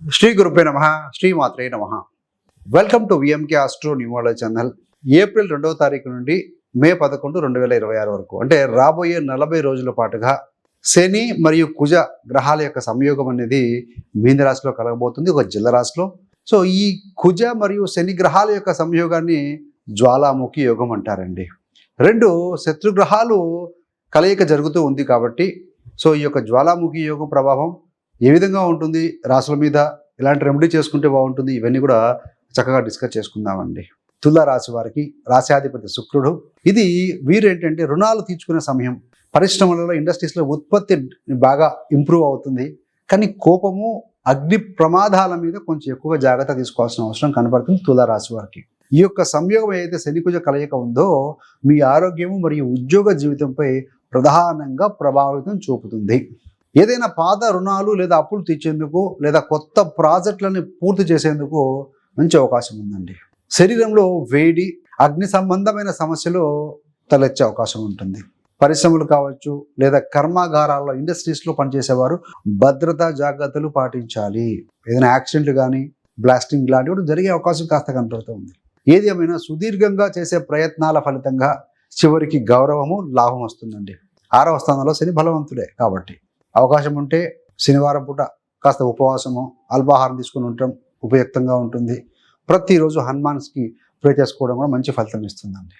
శ్రీ గురుపే నమః, శ్రీ మాత్రే నమః. Welcome to VMK astro numerology channel. April 2వ తారీఖు నుండి మే 11, 2026 వరకు అంటే రాబోయే 40 రోజుల పాటుగా శని మరియు కుజ గ్రహాల యొక్క సంయోగం అనేది మీన రాశిలో కలగబోతుంది, ఒక జల రాశిలో. సో ఈ కుజ మరియు శని గ్రహాల యొక్క సంయోగాన్ని జ్వాలాముఖి యోగం అంటారండి. రెండు శత్రుగ్రహాలు కలయిక జరుగుతూ ఉంది కాబట్టి సో ఈ యొక్క జ్వాలాముఖి యోగం ప్రభావం ఏ విధంగా ఉంటుంది రాశుల మీద, ఇలాంటి రెమెడీ చేసుకుంటే బాగుంటుంది, ఇవన్నీ కూడా చక్కగా డిస్కస్ చేసుకుందామండి. తుల రాశి వారికి రాశ్యాధిపతి శుక్రుడు. ఇది వీరేంటంటే రుణాలు తీర్చుకునే సమయం. పరిశ్రమలలో, ఇండస్ట్రీస్లో ఉత్పత్తి బాగా ఇంప్రూవ్ అవుతుంది. కానీ కోపము, అగ్ని ప్రమాదాల మీద కొంచెం ఎక్కువగా జాగ్రత్త తీసుకోవాల్సిన అవసరం కనబడుతుంది తుల రాశి వారికి. ఈ యొక్క సంయోగం ఏదైతే శనికుజ కలయిక ఉందో మీ ఆరోగ్యము మరియు ఉద్యోగ జీవితంపై ప్రధానంగా ప్రభావితం చూపుతుంది. ఏదైనా పాత రుణాలు లేదా అప్పులు తీర్చేందుకు లేదా కొత్త ప్రాజెక్టులను పూర్తి చేసేందుకు మంచి అవకాశం ఉందండి. శరీరంలో వేడి, అగ్ని సంబంధమైన సమస్యలు తలెచ్చే అవకాశం ఉంటుంది. పరిశ్రమలు కావచ్చు లేదా కర్మాగారాల్లో, ఇండస్ట్రీస్లో పనిచేసేవారు భద్రతా జాగ్రత్తలు పాటించాలి. ఏదైనా యాక్సిడెంట్ కానీ బ్లాస్టింగ్ లాంటివి కూడా జరిగే అవకాశం కాస్త కనపడుతుంది. ఏది ఏమైనా సుదీర్ఘంగా చేసే ప్రయత్నాల ఫలితంగా చివరికి గౌరవము, లాభం వస్తుందండి. 6వ స్థానంలో శని బలవంతుడే కాబట్టి అవకాశం ఉంటే శనివారం పూట కాస్త ఉపవాసము, అల్పాహారం తీసుకుని ఉండటం ఉపయుక్తంగా ఉంటుంది. ప్రతిరోజు హనుమాన్స్కి ప్రే చేసుకోవడం కూడా మంచి ఫలితం ఇస్తుందండి.